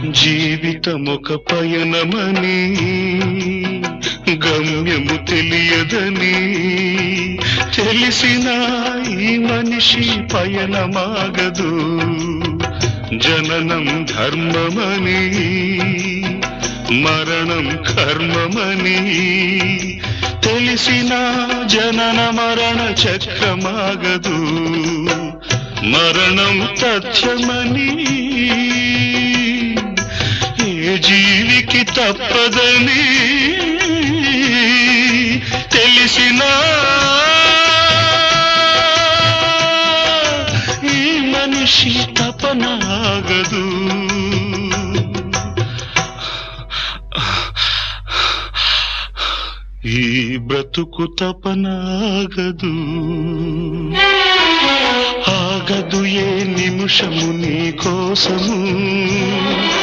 జీవితమొక పయనమని గమ్యము తెలియదని తెలిసిన ఈ మనిషి పయనమాగదు. జననం ధర్మమని మరణం కర్మమని తెలిసిన జనన మరణ చక్రమాగదు. మరణం తథ్యమని ఏ జీవికి తప్పదని తెలిసిన ఈ మనిషి తపనాగదు. ఈ బ్రతుకు తపనాగదు. ఆగదు ఏ నిమిషము నీ కోసము.